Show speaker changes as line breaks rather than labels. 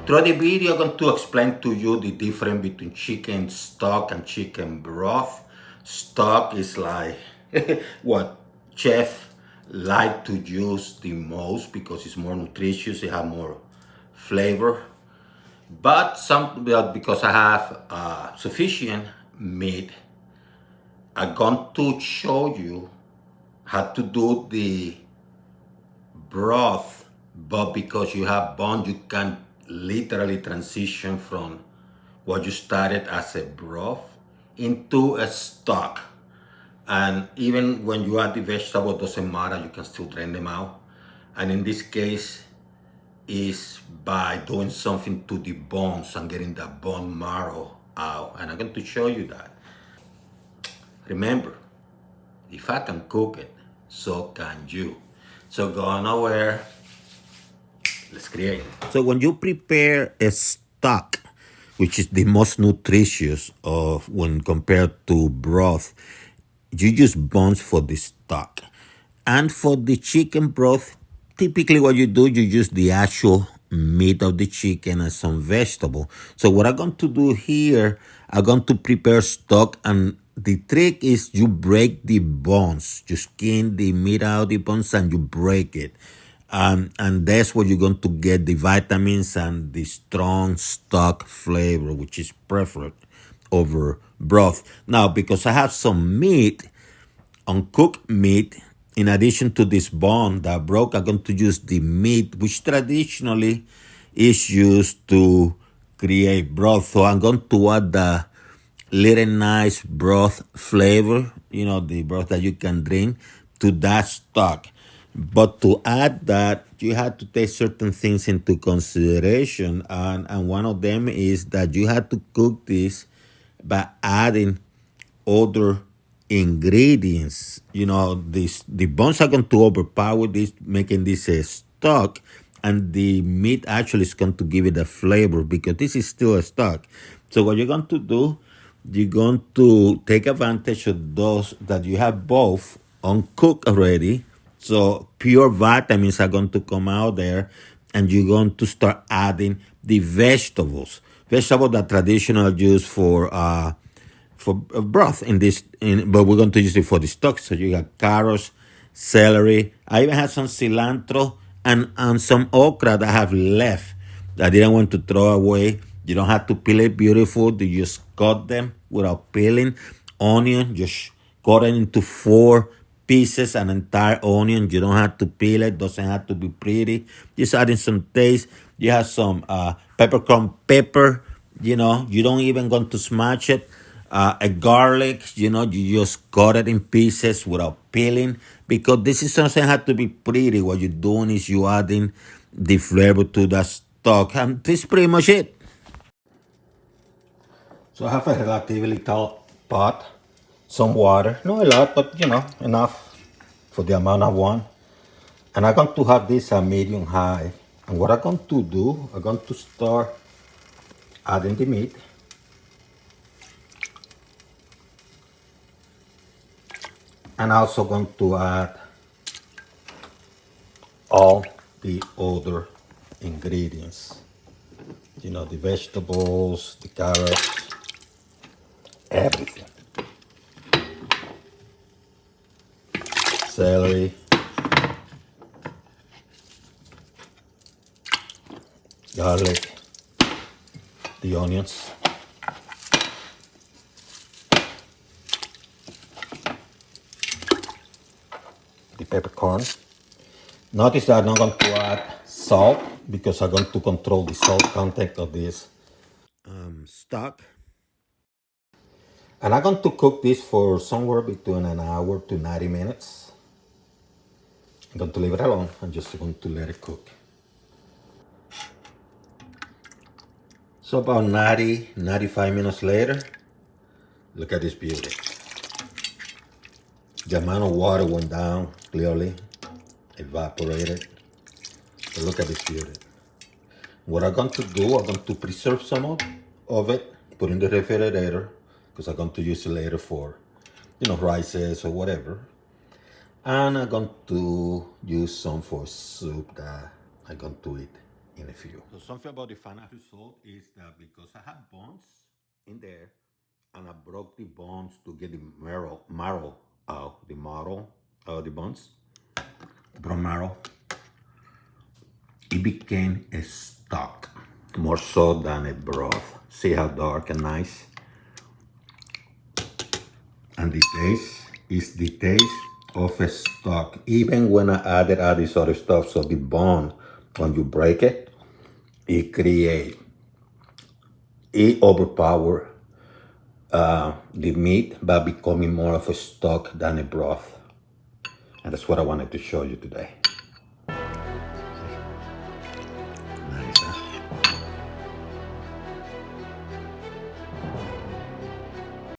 Through the video, I'm going to explain to you the difference between chicken stock and chicken broth. Stock is like what chef like to use the most because it's more nutritious, it has more flavor. But because I have sufficient meat, I'm going to show you how to do the broth, but because you have bone, you can literally transition from what you started as a broth into a stock. And even when you add the vegetable, it doesn't matter, you can still drain them out. And in this case, is by doing something to the bones and getting the bone marrow out. And I'm going to show you that. Remember, if I can cook it, so can you. So go nowhere. Let's create. So when you prepare a stock, which is the most nutritious of when compared to broth, you use bones for the stock. And for the chicken broth, typically what you do, you use the actual meat of the chicken and some vegetable. So what I'm going to do here, I'm going to prepare stock, and the trick is you break the bones. You skin the meat out of the bones and you break it. And that's where you're going to get the vitamins and the strong stock flavor, which is preferred over broth. Now, because I have some meat, uncooked meat, in addition to this bone that broke, I'm going to use the meat, which traditionally is used to create broth. So I'm going to add the little nice broth flavor, the broth that you can drink, to that stock. But to add that, you have to take certain things into consideration. And one of them is that you have to cook this by adding other ingredients. The bones are going to overpower this, making this a stock, and the meat actually is going to give it a flavor because this is still a stock. So what you're going to do, you're going to take advantage of those that you have both uncooked already. So pure vitamins are going to come out there, and you're going to start adding the vegetables that traditional used for broth but we're going to use it for the stock. So you got carrots, celery. I even have some cilantro and some okra that I have left that I didn't want to throw away. You don't have to peel it beautiful. You just cut them without peeling. Onion, just cut it into 4 pieces, an entire onion. You don't have to peel it. Doesn't have to be pretty. Just adding some taste. You have some peppercorn pepper. You don't even going to smash it. A garlic, you just cut it in pieces without peeling, because this is doesn't have to be pretty. What you're doing is you adding the flavor to the stock, and this is pretty much it. So I have a relatively tall pot, some water, not a lot, but enough for the amount I want. And I'm going to have this at medium high. And what I'm going to do, I'm going to start adding the meat. And also going to add all the other ingredients. The vegetables, the carrots, everything. Celery, garlic, the onions, the peppercorn. Notice that I'm not going to add salt because I'm going to control the salt content of this stock. And I'm going to cook this for somewhere between an hour to 90 minutes. I'm going to leave it alone. I'm just going to let it cook. So about 95 minutes later, look at this beauty. The amount of water went down clearly, evaporated. But look at this beauty. What I'm going to do, I'm going to preserve some of it, put in the refrigerator, because I'm going to use it later for, rices or whatever. And I'm going to use some for soup that I'm going to eat. in a few. So something about the final result is that because I had bones in there and I broke the bones to get the marrow out, the marrow out of the bones, bone marrow, it became a stock more so than a broth. See how dark and nice? And the taste is the taste of a stock. Even when I added all this other stuff, so the bone, when you break it, it overpower the meat by becoming more of a stock than a broth. And that's what I wanted to show you today.